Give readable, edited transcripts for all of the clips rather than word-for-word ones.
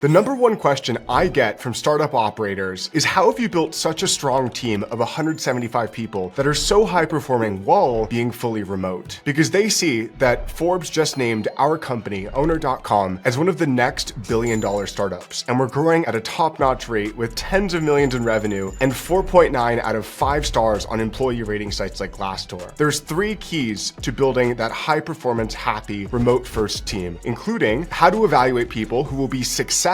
The number one question I get from startup operators is how have you built such a strong team of 175 people that are so high performing while being fully remote? Because they see that Forbes just named our company, Owner.com, as one of the next billion-dollar startups. And we're growing at a top-notch rate with tens of millions in revenue and 4.9 out of 5 stars on employee rating sites like Glassdoor. There's 3 keys to building that high-performance, happy, remote-first team, including how to evaluate people who will be successful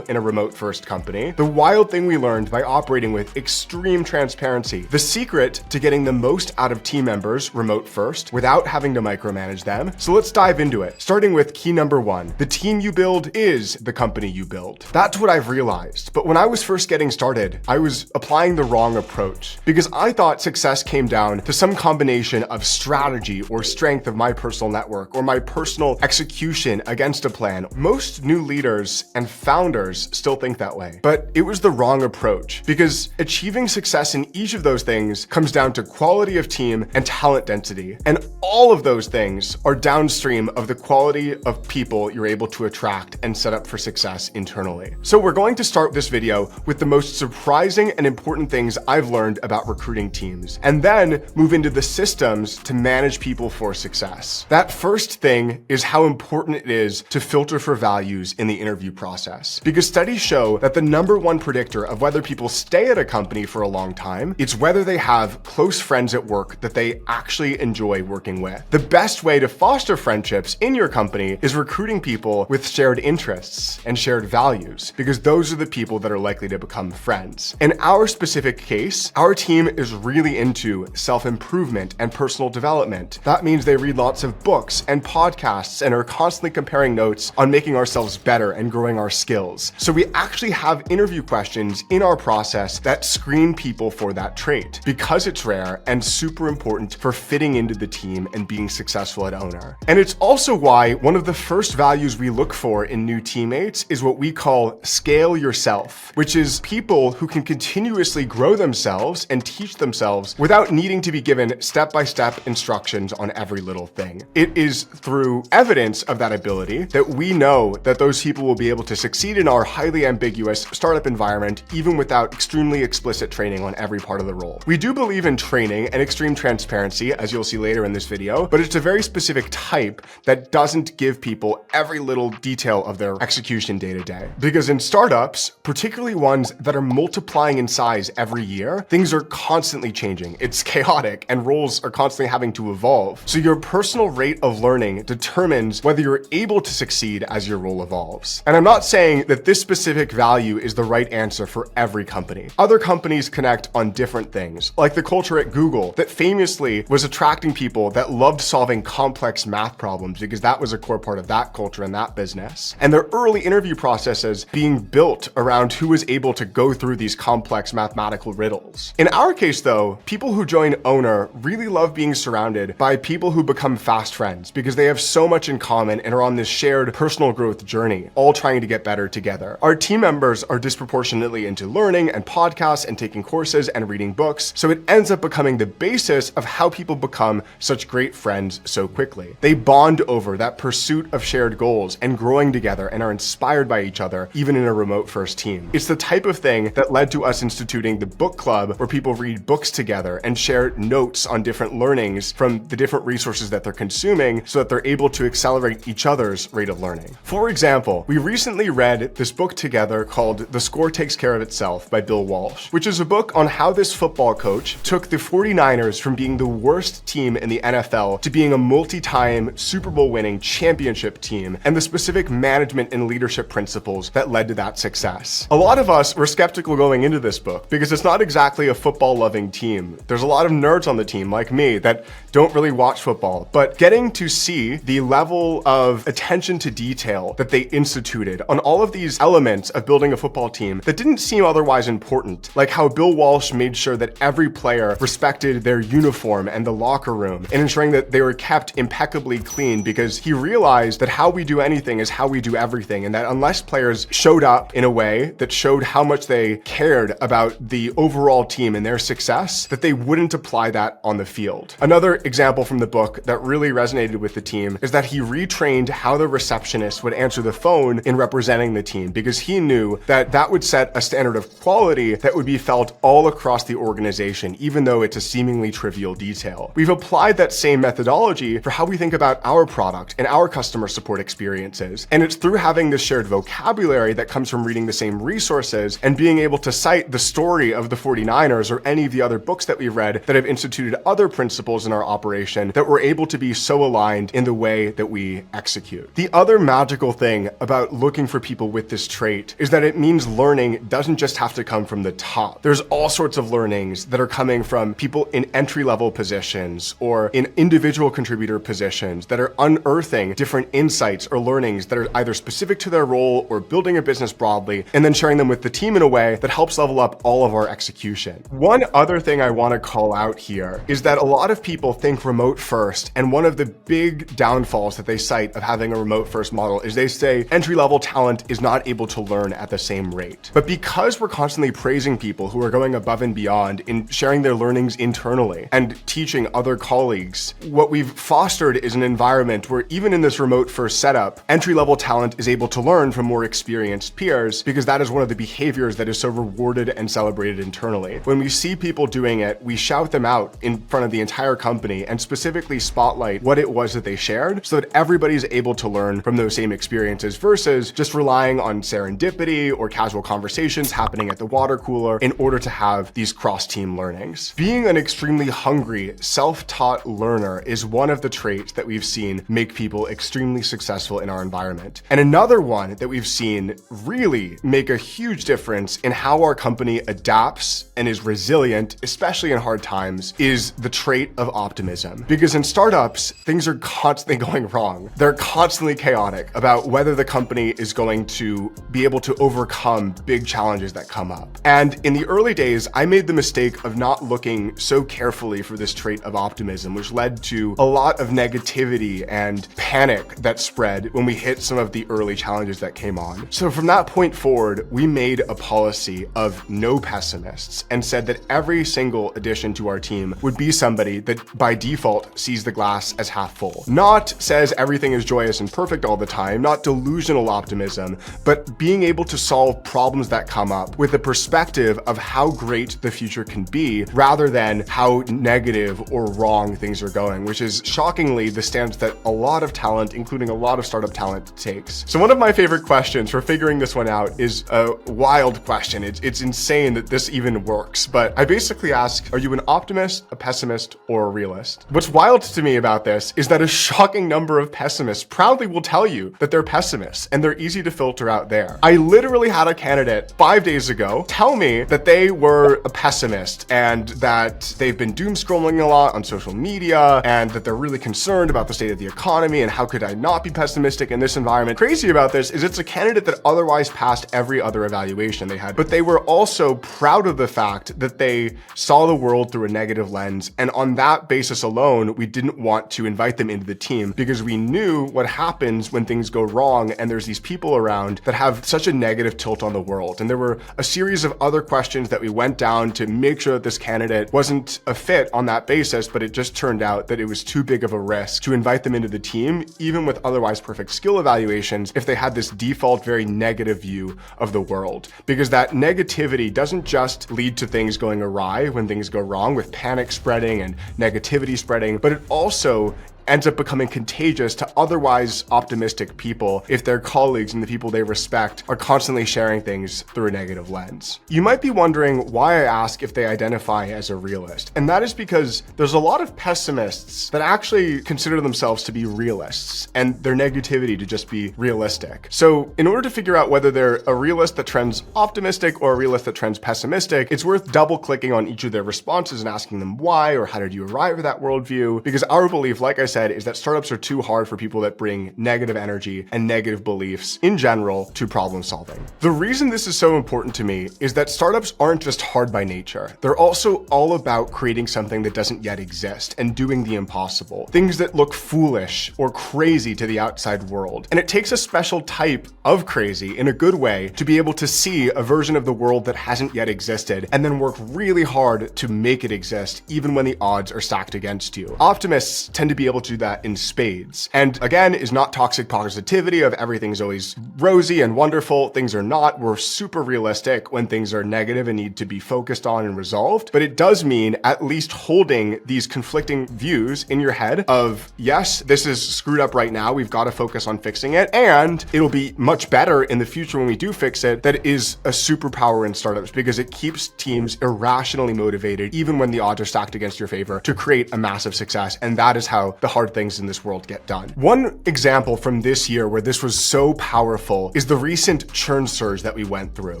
in a remote-first company, the wild thing we learned by operating with extreme transparency, the secret to getting the most out of team members remote-first without having to micromanage them. So let's dive into it, starting with key number 1. The team you build is the company you build. That's what I've realized. But when I was first getting started, I was applying the wrong approach because I thought success came down to some combination of strategy or strength of my personal network or my personal execution against a plan. Most new leaders and founders still think that way, but it was the wrong approach because achieving success in each of those things comes down to quality of team and talent density. And all of those things are downstream of the quality of people you're able to attract and set up for success internally. So we're going to start this video with the most surprising and important things I've learned about recruiting teams, and then move into the systems to manage people for success. That first thing is how important it is to filter for values in the interview process. Because studies show that the number one predictor of whether people stay at a company for a long time is whether they have close friends at work that they actually enjoy working with. The best way to foster friendships in your company is recruiting people with shared interests and shared values, because those are the people that are likely to become friends. In our specific case, our team is really into self-improvement and personal development. That means they read lots of books and podcasts and are constantly comparing notes on making ourselves better and growing our skills. So we actually have interview questions in our process that screen people for that trait because it's rare and super important for fitting into the team and being successful at Owner. And it's also why one of the first values we look for in new teammates is what we call scale yourself, which is people who can continuously grow themselves and teach themselves without needing to be given step-by-step instructions on every little thing. It is through evidence of that ability that we know that those people will be able to succeed in our highly ambiguous startup environment, even without extremely explicit training on every part of the role. We do believe in training and extreme transparency, as you'll see later in this video, but it's a very specific type that doesn't give people every little detail of their execution day to day. Because in startups, particularly ones that are multiplying in size every year, things are constantly changing. It's chaotic and roles are constantly having to evolve. So your personal rate of learning determines whether you're able to succeed as your role evolves. And I'm not saying that this specific value is the right answer for every company. Other companies connect on different things, like the culture at Google that famously was attracting people that loved solving complex math problems because that was a core part of that culture and that business. And their early interview processes being built around who was able to go through these complex mathematical riddles. In our case though, people who join Owner really love being surrounded by people who become fast friends because they have so much in common and are on this shared personal growth journey, all trying to get better together. Our team members are disproportionately into learning and podcasts and taking courses and reading books, so it ends up becoming the basis of how people become such great friends so quickly. They bond over that pursuit of shared goals and growing together and are inspired by each other, even in a remote-first team. It's the type of thing that led to us instituting the book club, where people read books together and share notes on different learnings from the different resources that they're consuming so that they're able to accelerate each other's rate of learning. For example, we recently read this book together called The Score Takes Care of Itself by Bill Walsh, which is a book on how this football coach took the 49ers from being the worst team in the NFL to being a multi-time Super Bowl winning championship team, and the specific management and leadership principles that led to that success. A lot of us were skeptical going into this book because it's not exactly a football loving team. There's a lot of nerds on the team like me that don't really watch football, but getting to see the level of attention to detail that they instituted on all of these elements of building a football team that didn't seem otherwise important, like how Bill Walsh made sure that every player respected their uniform and the locker room and ensuring that they were kept impeccably clean, because he realized that how we do anything is how we do everything, and that unless players showed up in a way that showed how much they cared about the overall team and their success, that they wouldn't apply that on the field. Another example from the book that really resonated with the team is that he retrained how the receptionist would answer the phone in representing representing the team because he knew that that would set a standard of quality that would be felt all across the organization, even though it's a seemingly trivial detail. We've applied that same methodology for how we think about our product and our customer support experiences. And it's through having this shared vocabulary that comes from reading the same resources and being able to cite the story of the 49ers or any of the other books that we've read that have instituted other principles in our operation that we're able to be so aligned in the way that we execute. The other magical thing about looking for people with this trait is that it means learning doesn't just have to come from the top. There's all sorts of learnings that are coming from people in entry-level positions or in individual contributor positions that are unearthing different insights or learnings that are either specific to their role or building a business broadly, and then sharing them with the team in a way that helps level up all of our execution. One other thing I want to call out here is that a lot of people think remote first, and one of the big downfalls that they cite of having a remote first model is they say entry-level talent is not able to learn at the same rate. But because we're constantly praising people who are going above and beyond in sharing their learnings internally and teaching other colleagues, what we've fostered is an environment where even in this remote first setup, entry-level talent is able to learn from more experienced peers because that is one of the behaviors that is so rewarded and celebrated internally. When we see people doing it, we shout them out in front of the entire company and specifically spotlight what it was that they shared so that everybody's able to learn from those same experiences versus just relying on serendipity or casual conversations happening at the water cooler in order to have these cross-team learnings. Being an extremely hungry, self-taught learner is one of the traits that we've seen make people extremely successful in our environment. And another one that we've seen really make a huge difference in how our company adapts and is resilient, especially in hard times, is the trait of optimism. Because in startups, things are constantly going wrong. They're constantly chaotic about whether the company is going to be able to overcome big challenges that come up. And in the early days, I made the mistake of not looking so carefully for this trait of optimism, which led to a lot of negativity and panic that spread when we hit some of the early challenges that came on. So from that point forward, we made a policy of no pessimists and said that every single addition to our team would be somebody that by default sees the glass as half full. Not says everything is joyous and perfect all the time, not delusional optimism, but being able to solve problems that come up with a perspective of how great the future can be rather than how negative or wrong things are going, which is shockingly the stance that a lot of talent, including a lot of startup talent, takes. So one of my favorite questions for figuring this one out is a wild question. It's insane that this even works, but I basically ask, are you an optimist, a pessimist, or a realist? What's wild to me about this is that a shocking number of pessimists proudly will tell you that they're pessimists, and they're easy to filter out there. I literally had a candidate 5 days ago tell me that they were a pessimist and that they've been doom scrolling a lot on social media and that they're really concerned about the state of the economy and how could I not be pessimistic in this environment. Crazy about this is it's a candidate that otherwise passed every other evaluation they had, but they were also proud of the fact that they saw the world through a negative lens. And on that basis alone, we didn't want to invite them into the team because we knew what happens when things go wrong and there's these people around that have such a negative tilt on the world. And there were a series of other questions that we went down to make sure that this candidate wasn't a fit on that basis, but it just turned out that it was too big of a risk to invite them into the team, even with otherwise perfect skill evaluations, if they had this default very negative view of the world. Because that negativity doesn't just lead to things going awry when things go wrong with panic spreading and negativity spreading, but it also ends up becoming contagious to otherwise optimistic people if their colleagues and the people they respect are constantly sharing things through a negative lens. You might be wondering why I ask if they identify as a realist, and that is because there's a lot of pessimists that actually consider themselves to be realists and their negativity to just be realistic. So in order to figure out whether they're a realist that trends optimistic or a realist that trends pessimistic, it's worth double clicking on each of their responses and asking them why or how did you arrive at that worldview, because our belief, like I said, is that startups are too hard for people that bring negative energy and negative beliefs in general to problem solving. The reason this is so important to me is that startups aren't just hard by nature. They're also all about creating something that doesn't yet exist and doing the impossible, things that look foolish or crazy to the outside world. And it takes a special type of crazy in a good way to be able to see a version of the world that hasn't yet existed and then work really hard to make it exist even when the odds are stacked against you. Optimists tend to be able to do that in spades. And again, is not toxic positivity of everything's always rosy and wonderful. Things are not. We're super realistic when things are negative and need to be focused on and resolved. But it does mean at least holding these conflicting views in your head of, yes, this is screwed up right now. We've got to focus on fixing it. And it'll be much better in the future when we do fix it. That is a superpower in startups because it keeps teams irrationally motivated, even when the odds are stacked against your favor, to create a massive success. And that is how the hard things in this world get done. One example from this year where this was so powerful is the recent churn surge that we went through,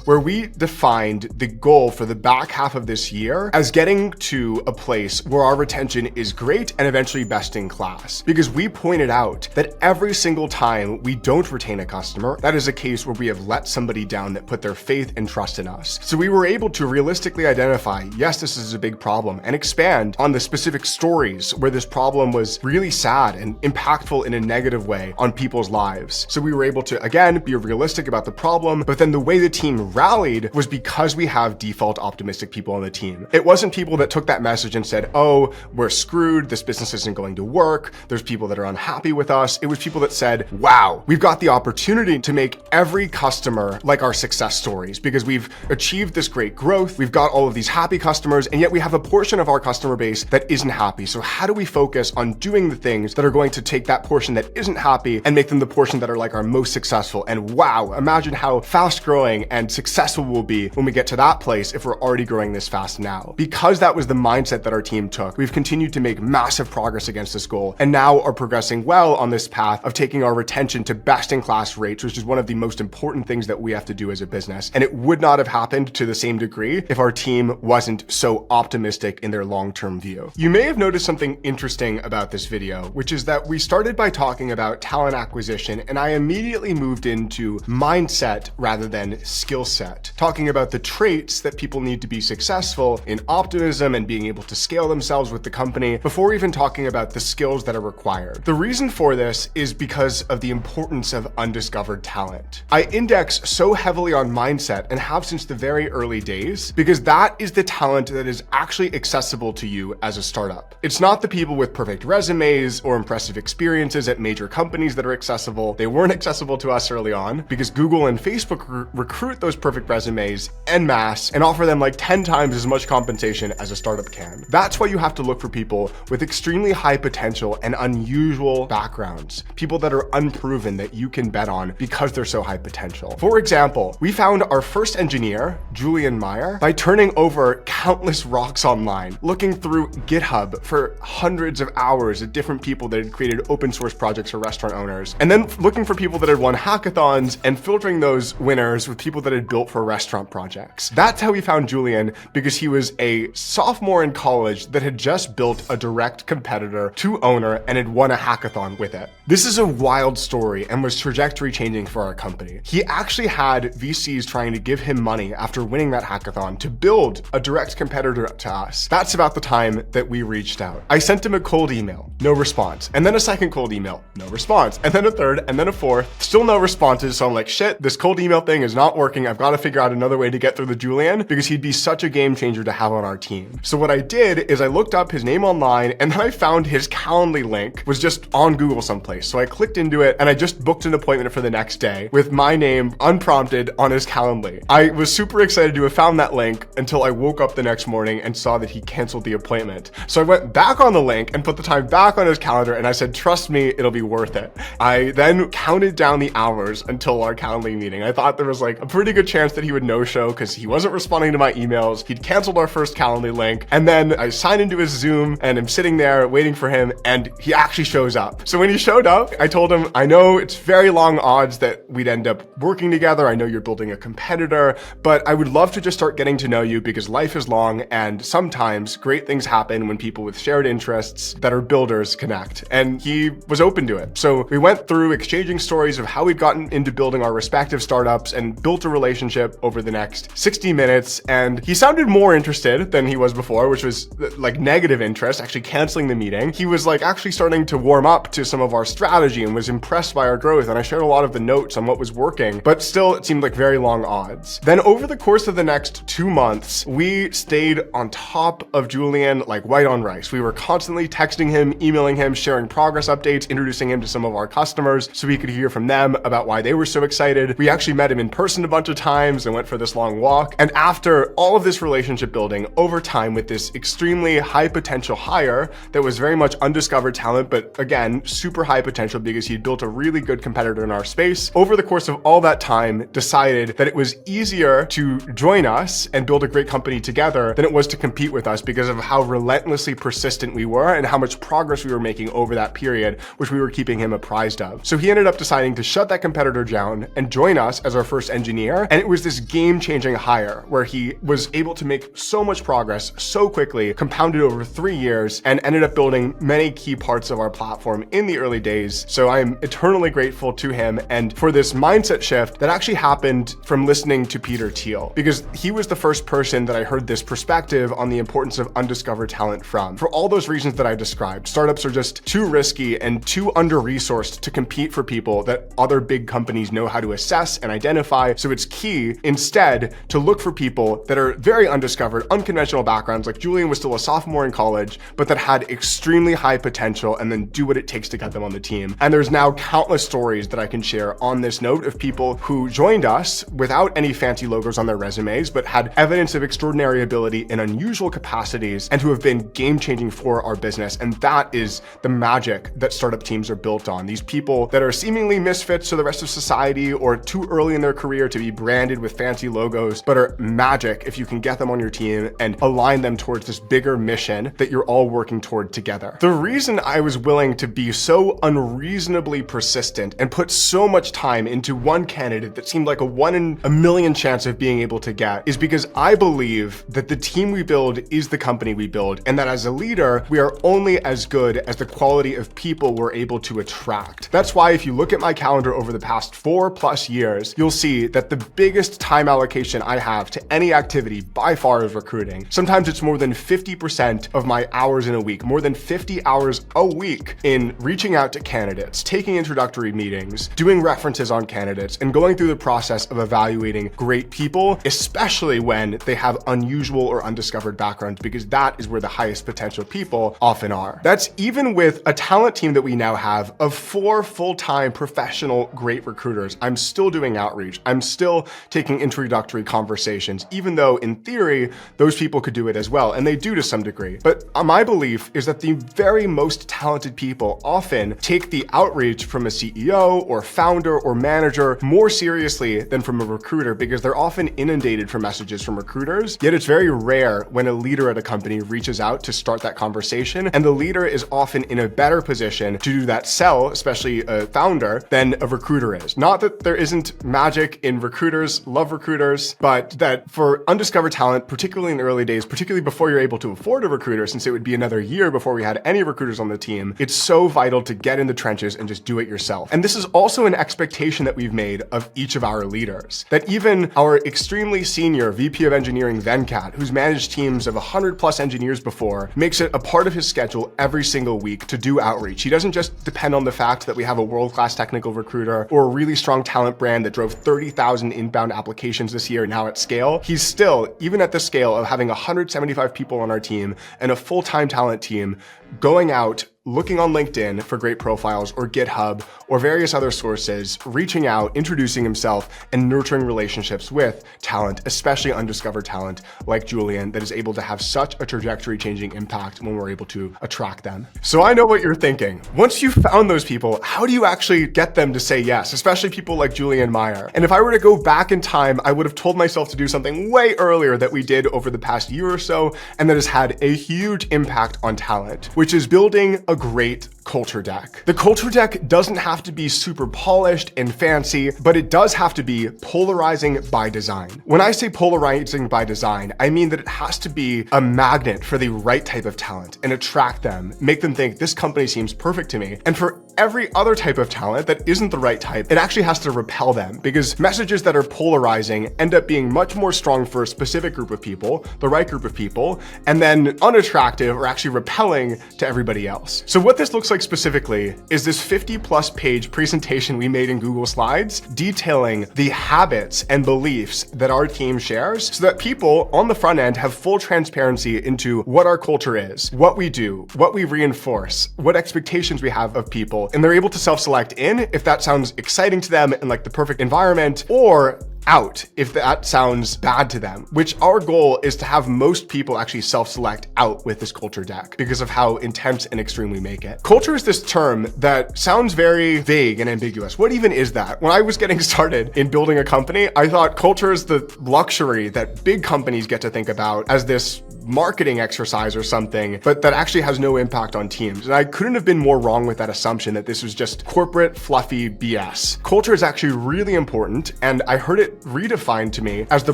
where we defined the goal for the back half of this year as getting to a place where our retention is great and eventually best in class. Because we pointed out that every single time we don't retain a customer, that is a case where we have let somebody down that put their faith and trust in us. So we were able to realistically identify, yes, this is a big problem, and expand on the specific stories where this problem was really sad and impactful in a negative way on people's lives. So we were able to, again, be realistic about the problem, but then the way the team rallied was because we have default optimistic people on the team. It wasn't people that took that message and said, oh, we're screwed, this business isn't going to work, there's people that are unhappy with us. It was people that said, wow, we've got the opportunity to make every customer like our success stories because we've achieved this great growth, we've got all of these happy customers, and yet we have a portion of our customer base that isn't happy. So how do we focus on doing the things that are going to take that portion that isn't happy and make them the portion that are like our most successful? And wow, imagine how fast growing and successful we'll be when we get to that place if we're already growing this fast now. Because that was the mindset that our team took, we've continued to make massive progress against this goal and now are progressing well on this path of taking our retention to best in class rates, which is one of the most important things that we have to do as a business. And it would not have happened to the same degree if our team wasn't so optimistic in their long-term view. You may have noticed something interesting about this video, which is that we started by talking about talent acquisition, and I immediately moved into mindset rather than skill set, talking about the traits that people need to be successful in Optimism and being able to scale themselves with the company before even talking about the skills that are required. The reason for this is because of the importance of undiscovered talent. I index so heavily on mindset and have since the very early days because that is the talent that is actually accessible to you as a startup. It's not the people with perfect resumes or impressive experiences at major companies that are accessible. They weren't accessible to us early on because Google and Facebook recruit those perfect resumes en masse and offer them like 10 times as much compensation as a startup can. That's why you have to look for people with extremely high potential and unusual backgrounds, people that are unproven that you can bet on because they're so high potential. For example, we found our first engineer, Julian Meyer, by turning over countless rocks online, looking through GitHub for hundreds of hours at different people that had created open source projects for restaurant owners, and then looking for people that had won hackathons and filtering those winners with people that had built for restaurant projects. That's how we found Julian, because he was a sophomore in college that had just built a direct competitor to Owner and had won a hackathon with it. This is a wild story and was trajectory changing for our company. He actually had VCs trying to give him money after winning that hackathon to build a direct competitor to us. That's about the time that we reached out. I sent him a cold email, no response. And then a second cold email, no response. And then a third, and then a fourth, still no responses. So I'm like, shit, this cold email thing is not working. I've got to figure out another way to get through the Julian because he'd be such a game changer to have on our team. So what I did is I looked up his name online and then I found his Calendly link was just on Google someplace. So I clicked into it and I just booked an appointment for the next day with my name unprompted on his Calendly. I was super excited to have found that link until I woke up the next morning and saw that he canceled the appointment. So I went back on the link and put the time back on his calendar and I said, trust me, it'll be worth it. I then counted down the hours until our Calendly meeting. I thought there was like a pretty good chance that he would no-show because he wasn't responding to my emails. He'd canceled our first Calendly link. And then I signed into his Zoom and I'm sitting there waiting for him and he actually shows up. So when he showed up, I told him, I know it's very long odds that we'd end up working together. I know you're building a competitor, but I would love to just start getting to know you because life is long and sometimes great things happen when people with shared interests that are builders connect. And he was open to it. So we went through exchanging stories of how we'd gotten into building our respective startups and built a relationship over the next 60 minutes. And he sounded more interested than he was before, which was like negative interest, actually canceling the meeting. He was like actually starting to warm up to some of our strategy and was impressed by our growth. And I shared a lot of the notes on what was working, but still it seemed like very long odds. Then over the course of the next 2 months, we stayed on top of Julian like white on rice. We were constantly texting him, emailing him, sharing progress updates, introducing him to some of our customers so we could hear from them about why they were so excited. We actually met him in person a bunch of times and went for this long walk. And after all of this relationship building over time with this extremely high potential hire that was very much undiscovered talent, but again, super high potential because he'd built a really good competitor in our space, over the course of all that time, decided that it was easier to join us and build a great company together than it was to compete with us because of how relentlessly persistent we were and how much progress we were making over that period, which we were keeping him apprised of. So he ended up deciding to shut that competitor down and join us as our first engineer. And it was this game-changing hire where he was able to make so much progress so quickly, compounded over 3 years, and ended up building many key parts of our platform in the early days. So I'm eternally grateful to him and for this mindset shift that actually happened from listening to Peter Thiel, because he was the first person that I heard this perspective on the importance of undiscovered talent from. For all those reasons that I described, startups are just too risky and too under-resourced to compete for people that other big companies know how to assess and identify. So it's key instead to look for people that are very undiscovered, unconventional backgrounds, like Julian was still a sophomore in college, but that had extremely high potential, and then do what it takes to get them on the team. And there's now countless stories that I can share on this note of people who joined us without any fancy logos on their resumes, but had evidence of extraordinary ability in unusual capacities and who have been game-changing for our business. And that is the magic that startup teams are built on. These people that are seemingly misfits to the rest of society or too early in their career to be branded with fancy logos, but are magic if you can get them on your team and align them towards this bigger mission that you're all working toward together. The reason I was willing to be so unreasonably persistent and put so much time into one candidate that seemed like a 1 in a million chance of being able to get is because I believe that the team we build is the company we build, and that as a leader, we are only as good as the quality of people we're able to attract. That's why if you look at my calendar over the past 4+ years, you'll see that the biggest time allocation I have to any activity by far is recruiting. Sometimes it's more than 50% of my hours in a week, more than 50 hours a week in reaching out to candidates, taking introductory meetings, doing references on candidates, and going through the process of evaluating great people, especially when they have unusual or undiscovered backgrounds, because that is where the highest potential people often are. That's even with a talent team that we now have of 4 full-time professional great recruiters. I'm still doing outreach. I'm still taking introductory conversations, even though in theory, those people could do it as well, and they do to some degree. But my belief is that the very most talented people often take the outreach from a CEO or founder or manager more seriously than from a recruiter, because they're often inundated from messages from recruiters. Yet it's very rare when a leader at a company reaches out to start that conversation, and the leader is often in a better position to do that sell, especially a founder, than a recruiter is. Not that there isn't magic in recruiters, love recruiters, but that for undiscovered talent, particularly in the early days, particularly before you're able to afford a recruiter, since it would be another year before we had any recruiters on the team, it's so vital to get in the trenches and just do it yourself. And this is also an expectation that we've made of each of our leaders, that even our extremely senior VP of engineering, Venkat, who's managed teams of 100+ engineers before, makes it a part of his schedule every single week to do outreach. He doesn't just depend on the fact that we have a world-class technical recruiter or a really strong talent brand that drove 30,000 inbound applications this year now at scale. He's still, even at the scale of having 175 people on our team and a full-time talent team, going out, looking on LinkedIn for great profiles or GitHub or various other sources, reaching out, introducing himself, and nurturing relationships with talent, especially undiscovered talent like Julian, that is able to have such a trajectory-changing impact when we're able to attract them. So I know what you're thinking. Once you've found those people, how do you actually get them to say yes, especially people like Julian Meyer? And if I were to go back in time, I would have told myself to do something way earlier that we did over the past year or so, and that has had a huge impact on talent, which is building a great culture deck. The culture deck doesn't have to be super polished and fancy, but it does have to be polarizing by design. When I say polarizing by design, I mean that it has to be a magnet for the right type of talent and attract them, make them think this company seems perfect to me. And for every other type of talent that isn't the right type, it actually has to repel them, because messages that are polarizing end up being much more strong for a specific group of people, the right group of people, and then unattractive or actually repelling to everybody else. So what this looks like specifically is this 50+ page presentation we made in Google Slides detailing the habits and beliefs that our team shares so that people on the front end have full transparency into what our culture is, what we do, what we reinforce, what expectations we have of people, and they're able to self-select in if that sounds exciting to them and like the perfect environment, or out if that sounds bad to them, which our goal is to have most people actually self-select out with this culture deck because of how intense and extreme we make it. Culture is this term that sounds very vague and ambiguous. What even is that? When I was getting started in building a company, I thought culture is the luxury that big companies get to think about as this marketing exercise or something, but that actually has no impact on teams. And I couldn't have been more wrong with that assumption that this was just corporate fluffy BS. Culture is actually really important, and I heard it redefined to me as the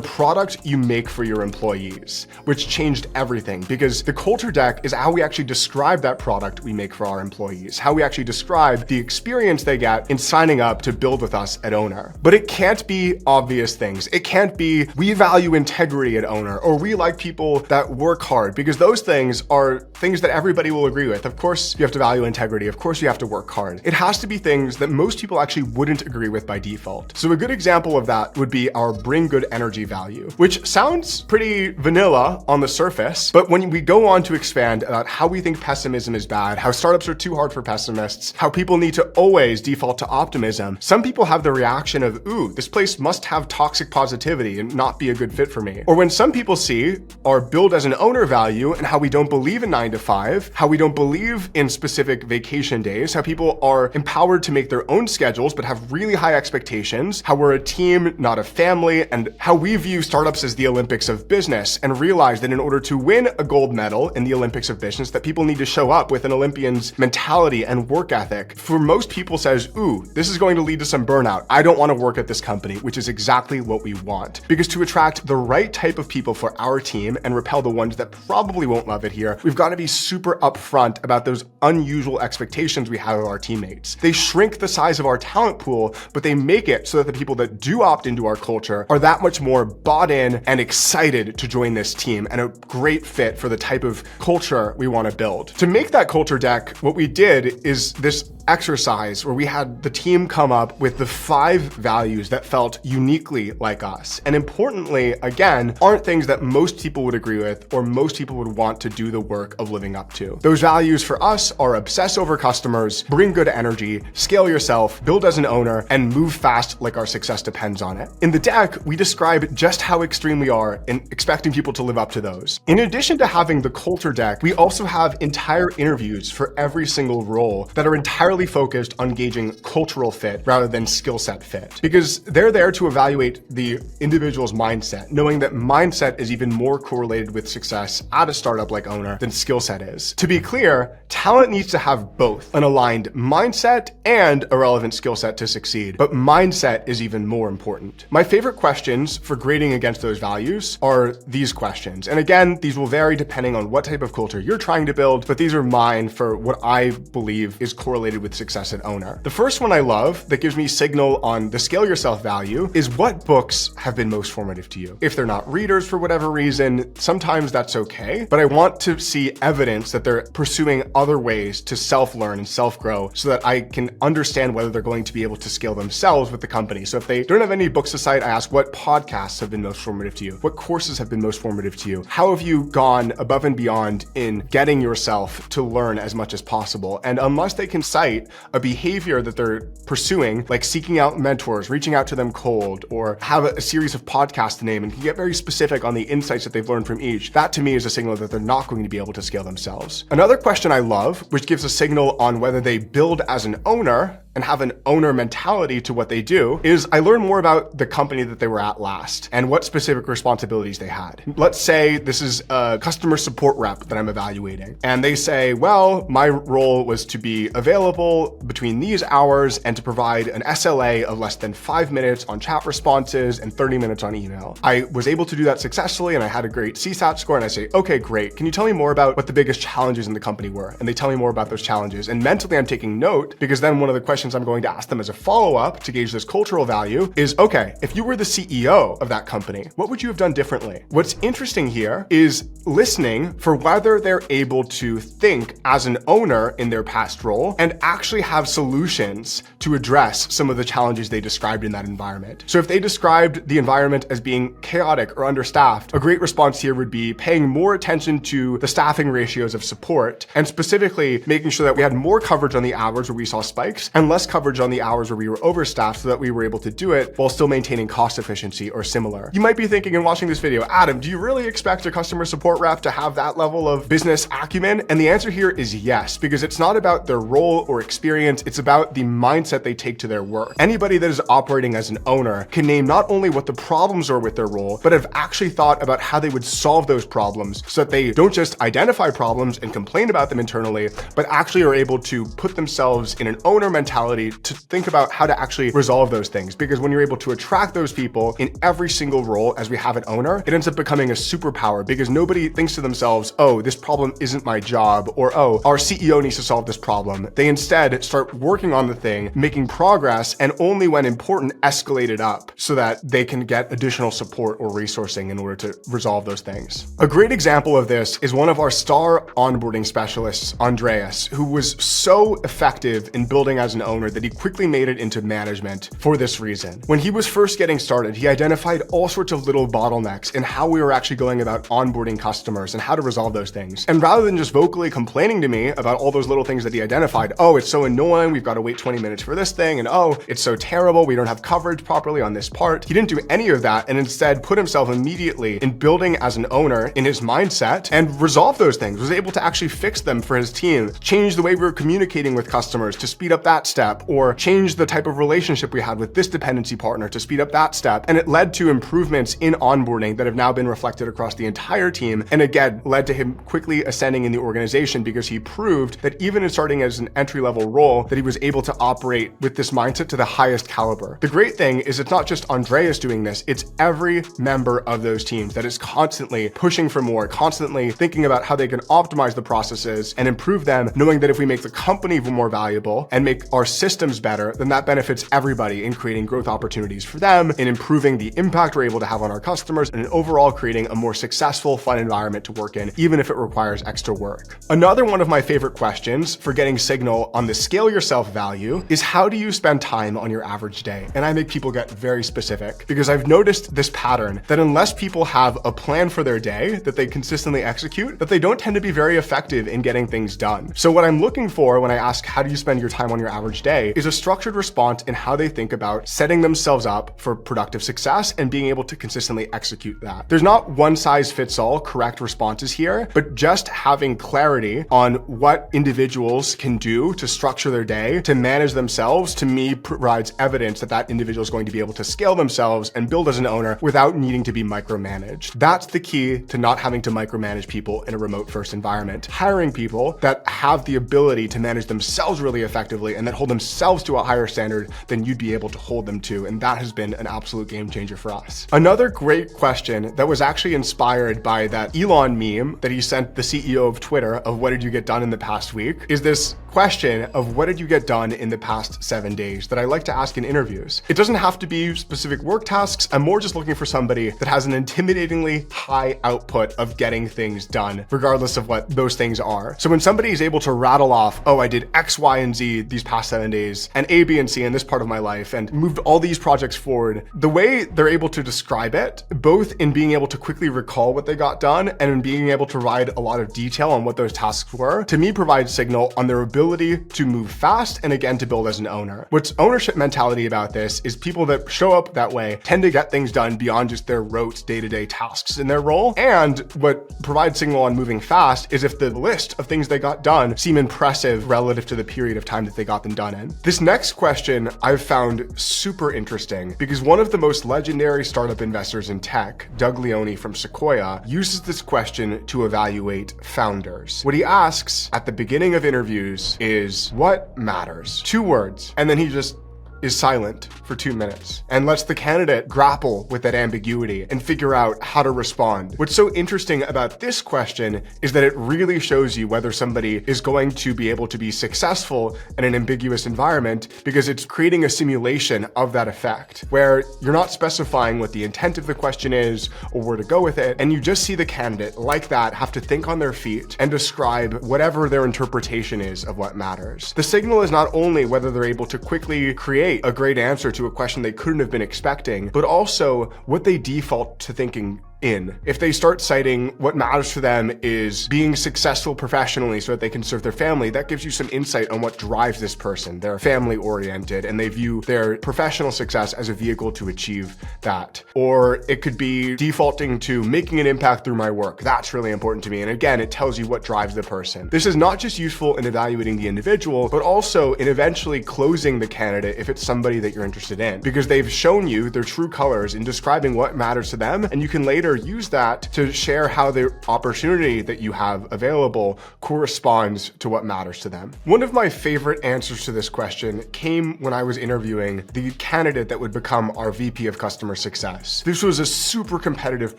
product you make for your employees, which changed everything, because the culture deck is how we actually describe that product we make for our employees, how we actually describe the experience they get in signing up to build with us at Owner. But it can't be obvious things. It can't be, we value integrity at Owner, or we like people that work hard, because those things are things that everybody will agree with. Of course, you have to value integrity. Of course, you have to work hard. It has to be things that most people actually wouldn't agree with by default. So a good example of that would be our bring good energy value, which sounds pretty vanilla on the surface, but when we go on to expand about how we think pessimism is bad, how startups are too hard for pessimists, how people need to always default to optimism, some people have the reaction of, ooh, this place must have toxic positivity and not be a good fit for me. Or when some people see our build as an owner value and how we don't believe in 9 to 5, how we don't believe in specific vacation days, how people are empowered to make their own schedules but have really high expectations, how we're a team, not a family, and how we view startups as the Olympics of business, and realize that in order to win a gold medal in the Olympics of business, that people need to show up with an Olympian's mentality and work ethic. For most people says, ooh, this is going to lead to some burnout. I don't want to work at this company, which is exactly what we want. Because to attract the right type of people for our team and repel the ones that probably won't love it here, we've got to be super upfront about those unusual expectations we have of our teammates. They shrink the size of our talent pool, but they make it so that the people that do opt into our culture are that much more bought in and excited to join this team, and a great fit for the type of culture we want to build. To make that culture deck, what we did is this exercise where we had the team come up with the 5 values that felt uniquely like us. And importantly, again, aren't things that most people would agree with or most people would want to do the work of living up to. Those values for us are obsess over customers, bring good energy, scale yourself, build as an owner, and move fast like our success depends on it. In the deck, we describe just how extreme we are in expecting people to live up to those. In addition to having the culture deck, we also have entire interviews for every single role that are entirely focused on gauging cultural fit rather than skill set fit, because they're there to evaluate the individual's mindset, knowing that mindset is even more correlated with success at a startup like Owner than skill set is. To be clear, talent needs to have both an aligned mindset and a relevant skill set to succeed, but mindset is even more important. My favorite questions for grading against those values are these questions. And again, these will vary depending on what type of culture you're trying to build, but these are mine for what I believe is correlated with success at Owner. The first one I love that gives me signal on the scale yourself value is what books have been most formative to you. If they're not readers for whatever reason, sometimes that's okay, but I want to see evidence that they're pursuing other ways to self-learn and self-grow so that I can understand whether they're going to be able to scale themselves with the company. So if they don't have any books to cite, I ask what podcasts have been most formative to you? What courses have been most formative to you? How have you gone above and beyond in getting yourself to learn as much as possible? And unless they can cite a behavior that they're pursuing, like seeking out mentors, reaching out to them cold, or have a series of podcasts to name and can get very specific on the insights that they've learned from each, that to me is a signal that they're not going to be able to scale themselves. Another question I love, which gives a signal on whether they build as an owner and have an owner mentality to what they do is I learn more about the company that they were at last and what specific responsibilities they had. Let's say this is a customer support rep that I'm evaluating, and they say, well, my role was to be available between these hours and to provide an SLA of less than 5 minutes on chat responses and 30 minutes on email. I was able to do that successfully and I had a great CSAT score, and I say, okay, great. Can you tell me more about what the biggest challenges in the company were? And they tell me more about those challenges. And mentally I'm taking note, because then one of the questions I'm going to ask them as a follow-up to gauge this cultural value is, okay, if you were the CEO of that company, what would you have done differently? What's interesting here is listening for whether they're able to think as an owner in their past role and actually have solutions to address some of the challenges they described in that environment. So if they described the environment as being chaotic or understaffed, a great response here would be paying more attention to the staffing ratios of support, and specifically making sure that we had more coverage on the hours where we saw spikes and less coverage on the hours where we were overstaffed, so that we were able to do it while still maintaining cost efficiency or similar. You might be thinking in watching this video, Adam, do you really expect a customer support rep to have that level of business acumen? And the answer here is yes, because it's not about their role or experience, it's about the mindset they take to their work. Anybody that is operating as an owner can name not only what the problems are with their role, but have actually thought about how they would solve those problems, so that they don't just identify problems and complain about them internally, but actually are able to put themselves in an owner mentality to think about how to actually resolve those things. Because when you're able to attract those people in every single role as we have an owner, it ends up becoming a superpower, because nobody thinks to themselves, oh, this problem isn't my job, or oh, our CEO needs to solve this problem. They instead start working on the thing, making progress, and only when important escalate it up so that they can get additional support or resourcing in order to resolve those things. A great example of this is one of our star onboarding specialists, Andreas, who was so effective in building as an owner that he quickly made it into management for this reason. When he was first getting started, he identified all sorts of little bottlenecks in how we were actually going about onboarding customers and how to resolve those things. And rather than just vocally complaining to me about all those little things that he identified, oh, it's so annoying, we've got to wait 20 minutes for this thing, and oh, it's so terrible, we don't have coverage properly on this part. He didn't do any of that, and instead put himself immediately in building as an owner in his mindset and resolve those things, was able to actually fix them for his team, change the way we were communicating with customers to speed up that step, or change the type of relationship we had with this dependency partner to speed up that step. And it led to improvements in onboarding that have now been reflected across the entire team, and again, led to him quickly ascending in the organization, because he proved that even in starting as an entry-level role, that he was able to operate with this mindset to the highest caliber. The great thing is it's not just Andreas doing this, it's every member of those teams that is constantly pushing for more, constantly thinking about how they can optimize the processes and improve them, knowing that if we make the company more valuable and make our systems better, then that benefits everybody in creating growth opportunities for them, in improving the impact we're able to have on our customers, and in overall creating a more successful, fun environment to work in, even if it requires extra work. Another one of my favorite questions for getting signal on the scale yourself value is, how do you spend time on your average day? And I make people get very specific, because I've noticed this pattern that unless people have a plan for their day that they consistently execute, that they don't tend to be very effective in getting things done. So what I'm looking for when I ask, how do you spend your time on your average day, is a structured response in how they think about setting themselves up for productive success and being able to consistently execute that. There's not one size fits all correct responses here, but just having clarity on what individuals can do to structure their day, to manage themselves, to me provides evidence that that individual is going to be able to scale themselves and build as an owner without needing to be micromanaged. That's the key to not having to micromanage people in a remote first environment. Hiring people that have the ability to manage themselves really effectively and that hold themselves to a higher standard than you'd be able to hold them to. And that has been an absolute game changer for us. Another great question that was actually inspired by that Elon meme that he sent the CEO of Twitter of what did you get done in the past week is this question of what did you get done in the past 7 days that I like to ask in interviews. It doesn't have to be specific work tasks. I'm more just looking for somebody that has an intimidatingly high output of getting things done, regardless of what those things are. So when somebody is able to rattle off, oh, I did X, Y, and Z these past 7 days, and A, B, and C in this part of my life, and moved all these projects forward, the way they're able to describe it, both in being able to quickly recall what they got done and in being able to provide a lot of detail on what those tasks were, to me provides signal on their ability ability to move fast and again to build as an owner. What's ownership mentality about this is people that show up that way tend to get things done beyond just their rote day-to-day tasks in their role. And what provides signal on moving fast is if the list of things they got done seem impressive relative to the period of time that they got them done in. This next question I've found super interesting because one of the most legendary startup investors in tech, Doug Leone from Sequoia, uses this question to evaluate founders. What he asks at the beginning of interviews is, what matters? 2 words. And then he just is silent for 2 minutes and lets the candidate grapple with that ambiguity and figure out how to respond. What's so interesting about this question is that it really shows you whether somebody is going to be able to be successful in an ambiguous environment, because it's creating a simulation of that effect where you're not specifying what the intent of the question is or where to go with it, and you just see the candidate like that have to think on their feet and describe whatever their interpretation is of what matters. The signal is not only whether they're able to quickly create a great answer to a question they couldn't have been expecting, but also what they default to thinking in. If they start citing what matters for them is being successful professionally so that they can serve their family, that gives you some insight on what drives this person. They're family oriented and they view their professional success as a vehicle to achieve that. Or it could be defaulting to making an impact through my work. That's really important to me. And again, it tells you what drives the person. This is not just useful in evaluating the individual, but also in eventually closing the candidate if it's somebody that you're interested in, because they've shown you their true colors in describing what matters to them, and you can later use that to share how the opportunity that you have available corresponds to what matters to them. One of my favorite answers to this question came when I was interviewing the candidate that would become our VP of customer success. This was a super competitive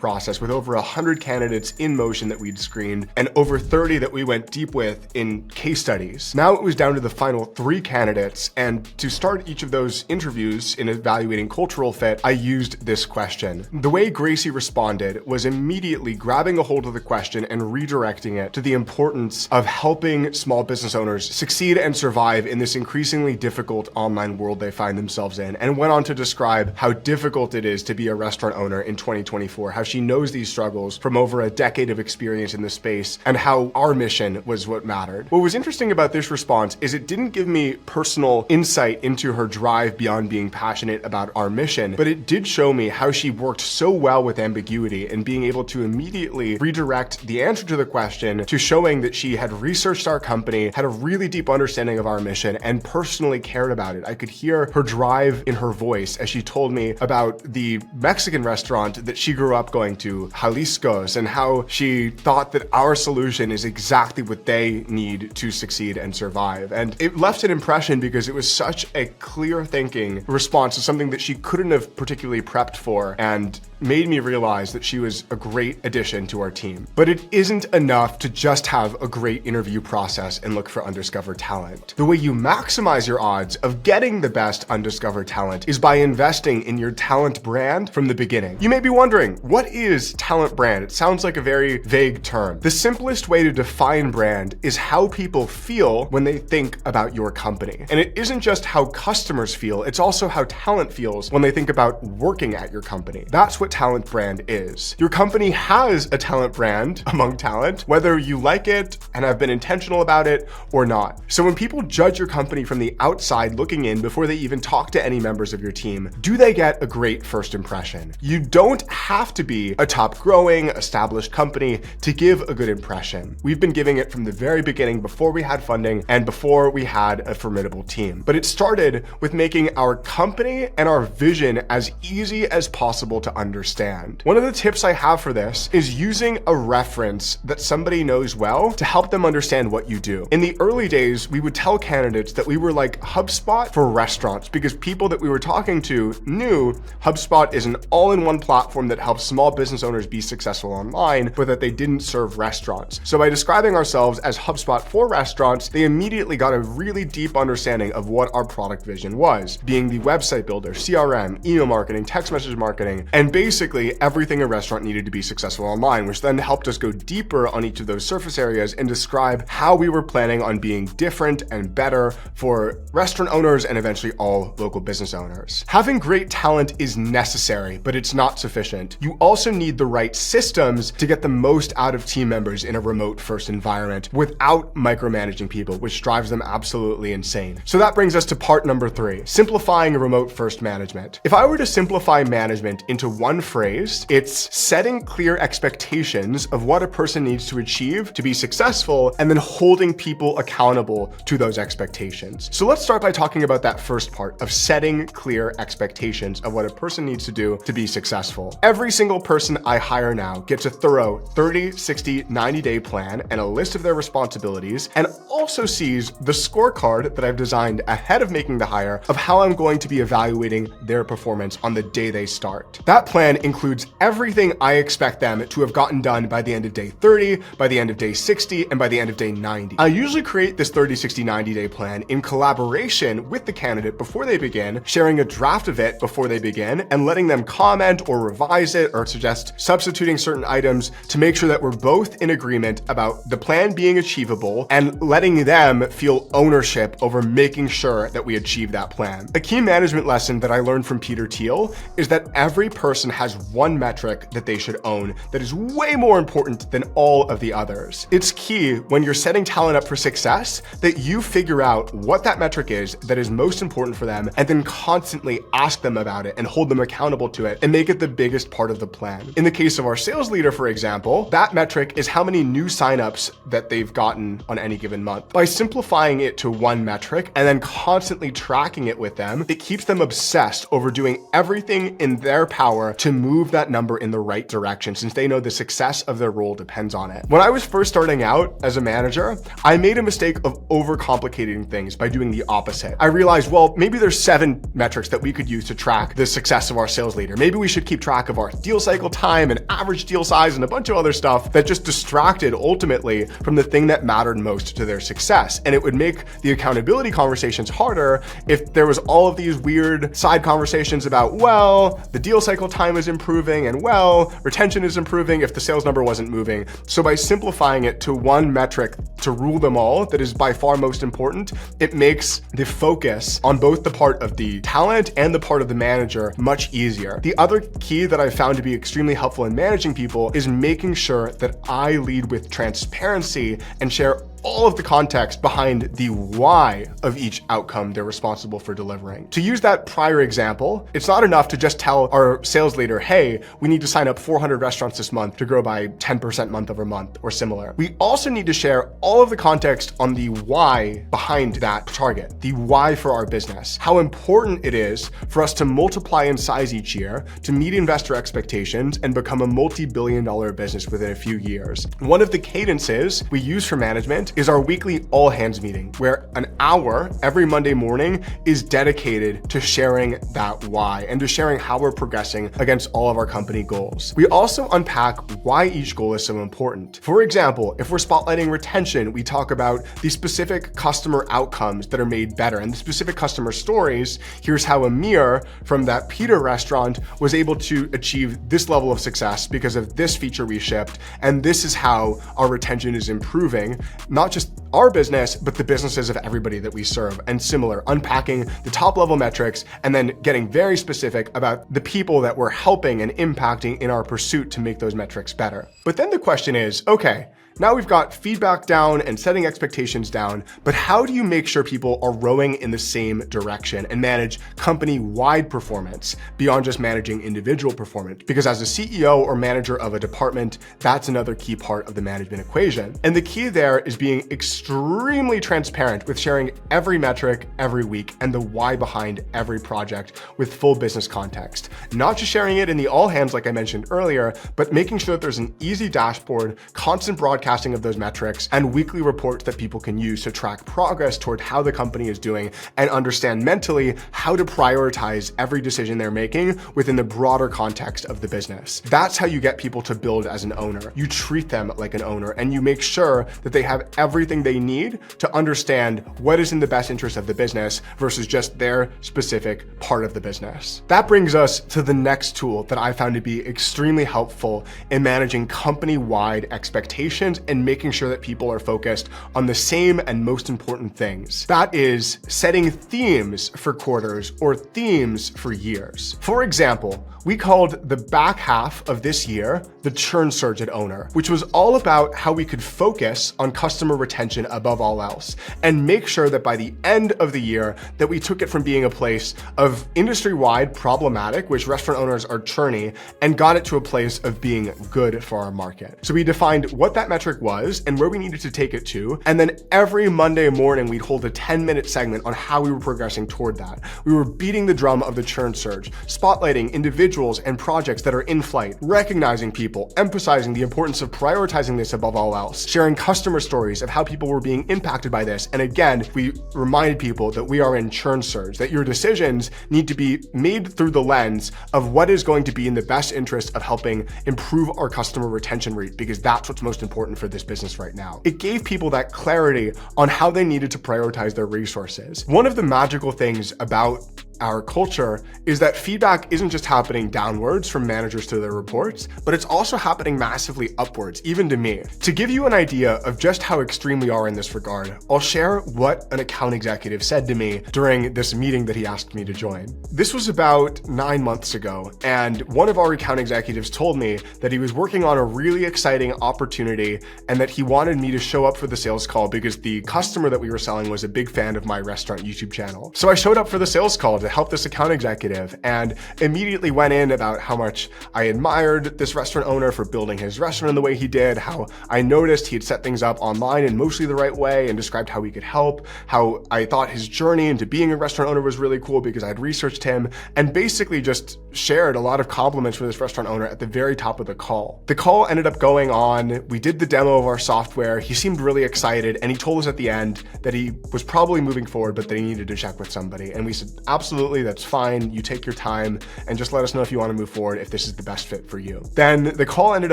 process with over 100 candidates in motion that we'd screened and over 30 that we went deep with in case studies. Now it was down to the final 3 candidates, and to start each of those interviews in evaluating cultural fit, I used this question. The way Gracie responded was immediately grabbing a hold of the question and redirecting it to the importance of helping small business owners succeed and survive in this increasingly difficult online world they find themselves in, and went on to describe how difficult it is to be a restaurant owner in 2024, how she knows these struggles from over a decade of experience in the space, and how our mission was what mattered. What was interesting about this response is it didn't give me personal insight into her drive beyond being passionate about our mission, but it did show me how she worked so well with ambiguity and being able to immediately redirect the answer to the question to showing that she had researched our company, had a really deep understanding of our mission, and personally cared about it. I could hear her drive in her voice as she told me about the Mexican restaurant that she grew up going to, Jalisco's, and how she thought that our solution is exactly what they need to succeed and survive. And it left an impression because it was such a clear thinking response to something that she couldn't have particularly prepped for, and made me realize that she was a great addition to our team. But it isn't enough to just have a great interview process and look for undiscovered talent. The way you maximize your odds of getting the best undiscovered talent is by investing in your talent brand from the beginning. You may be wondering, what is talent brand? It sounds like a very vague term. The simplest way to define brand is how people feel when they think about your company. And it isn't just how customers feel, it's also how talent feels when they think about working at your company. That's what talent brand is. Your company has a talent brand among talent, whether you like it and have been intentional about it or not. So when people judge your company from the outside looking in before they even talk to any members of your team, do they get a great first impression? You don't have to be a top growing, established company to give a good impression. We've been giving it from the very beginning, before we had funding and before we had a formidable team. But it started with making our company and our vision as easy as possible to understand. One of the tips I have for this is using a reference that somebody knows well to help them understand what you do. In the early days, we would tell candidates that we were like HubSpot for restaurants, because people that we were talking to knew HubSpot is an all-in-one platform that helps small business owners be successful online, but that they didn't serve restaurants. So by describing ourselves as HubSpot for restaurants, they immediately got a really deep understanding of what our product vision was, being the website builder, CRM, email marketing, text message marketing, and basically everything a restaurant needed to be successful online, which then helped us go deeper on each of those surface areas and describe how we were planning on being different and better for restaurant owners and eventually all local business owners. Having great talent is necessary, but it's not sufficient. You also need the right systems to get the most out of team members in a remote first environment without micromanaging people, which drives them absolutely insane. So that brings us to part number 3, simplifying remote first management. If I were to simplify management into one phrase, it's setting clear expectations of what a person needs to achieve to be successful and then holding people accountable to those expectations. So let's start by talking about that first part of setting clear expectations of what a person needs to do to be successful. Every single person I hire now gets a thorough 30, 60, 90-day plan and a list of their responsibilities, and also sees the scorecard that I've designed ahead of making the hire of how I'm going to be evaluating their performance on the day they start. That plan includes everything I expect them to have gotten done by the end of day 30, by the end of day 60, and by the end of day 90. I usually create this 30, 60, 90-day plan in collaboration with the candidate before they begin, sharing a draft of it before they begin, and letting them comment or revise it or suggest substituting certain items to make sure that we're both in agreement about the plan being achievable and letting them feel ownership over making sure that we achieve that plan. A key management lesson that I learned from Peter Thiel is that every person has one metric that they should own that is way more important than all of the others. It's key when you're setting talent up for success that you figure out what that metric is that is most important for them and then constantly ask them about it and hold them accountable to it and make it the biggest part of the plan. In the case of our sales leader, for example, that metric is how many new signups that they've gotten on any given month. By simplifying it to one metric and then constantly tracking it with them, it keeps them obsessed over doing everything in their power to move that number in the right direction, since they know the success of their role depends on it. When I was first starting out as a manager, I made a mistake of overcomplicating things by doing the opposite. I realized, well, maybe there's 7 metrics that we could use to track the success of our sales leader. Maybe we should keep track of our deal cycle time and average deal size and a bunch of other stuff that just distracted ultimately from the thing that mattered most to their success. And it would make the accountability conversations harder if there was all of these weird side conversations about, well, the deal cycle time is improving and, well, retention is improving if the sales number wasn't moving. So by simplifying it to one metric to rule them all that is by far most important, it makes the focus on both the part of the talent and the part of the manager much easier. The other key that I've found to be extremely helpful in managing people is making sure that I lead with transparency and share all of the context behind the why of each outcome they're responsible for delivering. To use that prior example, it's not enough to just tell our sales leader, hey, we need to sign up 400 restaurants this month to grow by 10% month over month or similar. We also need to share all of the context on the why behind that target, the why for our business, how important it is for us to multiply in size each year to meet investor expectations and become a multi-billion-dollar business within a few years. One of the cadences we use for management is our weekly all hands meeting, where an hour every Monday morning is dedicated to sharing that why and to sharing how we're progressing against all of our company goals. We also unpack why each goal is so important. For example, if we're spotlighting retention, we talk about the specific customer outcomes that are made better and the specific customer stories. Here's how Amir from that Peter restaurant was able to achieve this level of success because of this feature we shipped, and this is how our retention is improving, not just our business, but the businesses of everybody that we serve, and similar, unpacking the top level metrics and then getting very specific about the people that we're helping and impacting in our pursuit to make those metrics better. But then the question is, okay, now we've got feedback down and setting expectations down, but how do you make sure people are rowing in the same direction and manage company-wide performance beyond just managing individual performance? Because as a CEO or manager of a department, that's another key part of the management equation. And the key there is being extremely transparent with sharing every metric every week and the why behind every project with full business context. Not just sharing it in the all hands like I mentioned earlier, but making sure that there's an easy dashboard, constant broadcasting of those metrics, and weekly reports that people can use to track progress toward how the company is doing and understand mentally how to prioritize every decision they're making within the broader context of the business. That's how you get people to build as an owner. You treat them like an owner and you make sure that they have everything they they need to understand what is in the best interest of the business versus just their specific part of the business. That brings us to the next tool that I found to be extremely helpful in managing company-wide expectations and making sure that people are focused on the same and most important things. That is setting themes for quarters or themes for years. For example, we called the back half of this year the churn surge at Owner, which was all about how we could focus on customer retention above all else and make sure that by the end of the year that we took it from being a place of industry-wide problematic, which restaurant owners are churny, and got it to a place of being good for our market. So we defined what that metric was and where we needed to take it to, and then every Monday morning we'd hold a 10-minute segment on how we were progressing toward that. We were beating the drum of the churn surge, spotlighting individuals and projects that are in flight, recognizing people, emphasizing the importance of prioritizing this above all else, sharing customer stories of how people were being impacted by this. And again, we reminded people that we are in churn surge, that your decisions need to be made through the lens of what is going to be in the best interest of helping improve our customer retention rate, because that's what's most important for this business right now. It gave people that clarity on how they needed to prioritize their resources. One of the magical things about our culture is that feedback isn't just happening downwards from managers to their reports, but it's also happening massively upwards, even to me. To give you an idea of just how extreme we are in this regard, I'll share what an account executive said to me during this meeting that he asked me to join. This was about 9 months ago, and one of our account executives told me that he was working on a really exciting opportunity and that he wanted me to show up for the sales call because the customer that we were selling was a big fan of my restaurant YouTube channel. So I showed up for the sales call to help this account executive and immediately went in about how much I admired this restaurant owner for building his restaurant in the way he did, how I noticed he had set things up online in mostly the right way and described how we could help, how I thought his journey into being a restaurant owner was really cool because I'd researched him, and basically just shared a lot of compliments for this restaurant owner at the very top of the call. The call ended up going on. We did the demo of our software. He seemed really excited, and he told us at the end that he was probably moving forward, but that he needed to check with somebody. And we said, absolutely, that's fine. You take your time and just let us know if you want to move forward, if this is the best fit for you. Then the call ended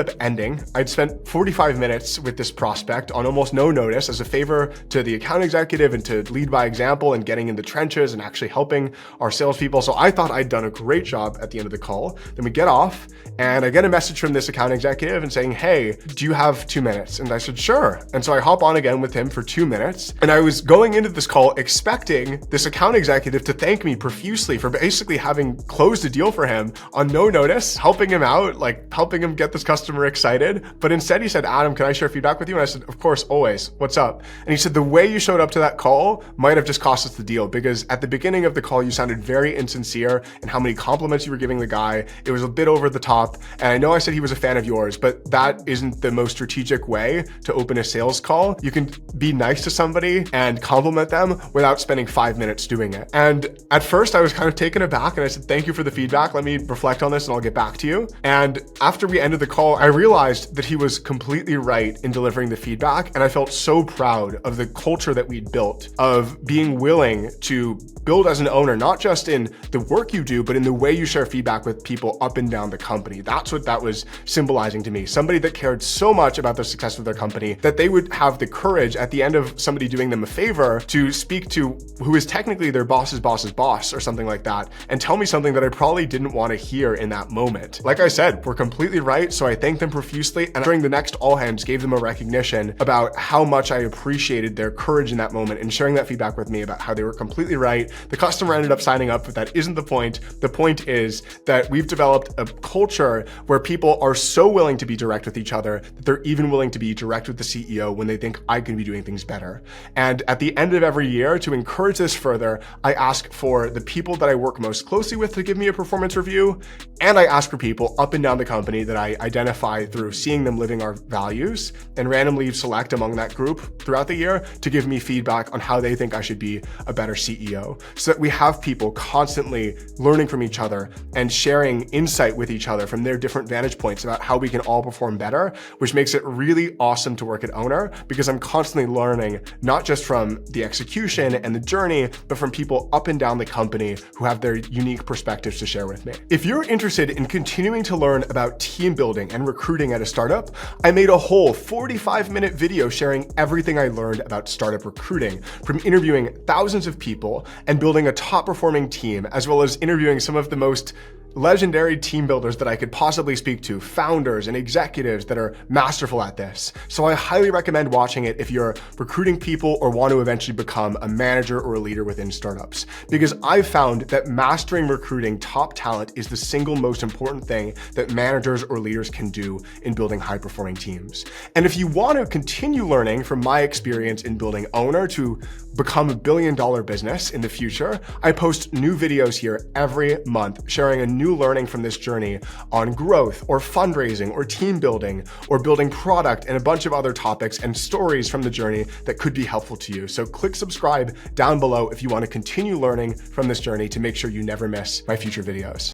up ending. I'd spent 45 minutes with this prospect on almost no notice as a favor to the account executive and to lead by example and getting in the trenches and actually helping our salespeople. So I thought I'd done a great job at the end of the call. Then we get off and I get a message from this account executive and saying, hey, do you have 2 minutes? And I said, sure. And so I hop on again with him for 2 minutes. And I was going into this call expecting this account executive to thank me profusely for basically having closed a deal for him on no notice, helping him out, like helping him get this customer excited. But instead he said, Adam, can I share feedback with you? And I said, of course, always. What's up? And he said, the way you showed up to that call might have just cost us the deal, because at the beginning of the call, you sounded very insincere in how many compliments you were giving the guy. It was a bit over the top. And I know I said he was a fan of yours, but that isn't the most strategic way to open a sales call. You can be nice to somebody and compliment them without spending 5 minutes doing it. And at first I was kind of taken aback and I said, thank you for the feedback. Let me reflect on this and I'll get back to you. And after we ended the call, I realized that he was completely right in delivering the feedback. And I felt so proud of the culture that we'd built of being willing to build as an owner, not just in the work you do, but in the way you share feedback with people up and down the company. That's what that was symbolizing to me. Somebody that cared so much about the success of their company that they would have the courage at the end of somebody doing them a favor to speak to who is technically their boss's boss's boss or something like that and tell me something that I probably didn't want to hear in that moment. Like I said, we're completely right. So I thanked them profusely. And during the next all hands, gave them a recognition about how much I appreciated their courage in that moment and sharing that feedback with me about how they were completely right. The customer ended up signing up, but that isn't the point. The point is that we've developed a culture where people are so willing to be direct with each other that they're even willing to be direct with the CEO when they think I can be doing things better. And at the end of every year, to encourage this further, I ask for the people that I work most closely with to give me a performance review. And I ask for people up and down the company that I identify through seeing them living our values and randomly select among that group throughout the year to give me feedback on how they think I should be a better CEO, so that we have people constantly learning from each other and sharing insight with each other from their different vantage points about how we can all perform better, which makes it really awesome to work at Owner, because I'm constantly learning not just from the execution and the journey, but from people up and down the company company who have their unique perspectives to share with me. If you're interested in continuing to learn about team building and recruiting at a startup, I made a whole 45-minute video sharing everything I learned about startup recruiting, from interviewing thousands of people and building a top-performing team, as well as interviewing some of the most legendary team builders that I could possibly speak to, founders and executives that are masterful at this. So I highly recommend watching it if you're recruiting people or want to eventually become a manager or a leader within startups. Because I've found that mastering recruiting top talent is the single most important thing that managers or leaders can do in building high-performing teams. And if you want to continue learning from my experience in building Owner to become a billion-dollar business in the future, I post new videos here every month sharing a new learning from this journey on growth or fundraising or team building or building product and a bunch of other topics and stories from the journey that could be helpful to you. So click subscribe down below if you want to continue learning from this journey to make sure you never miss my future videos.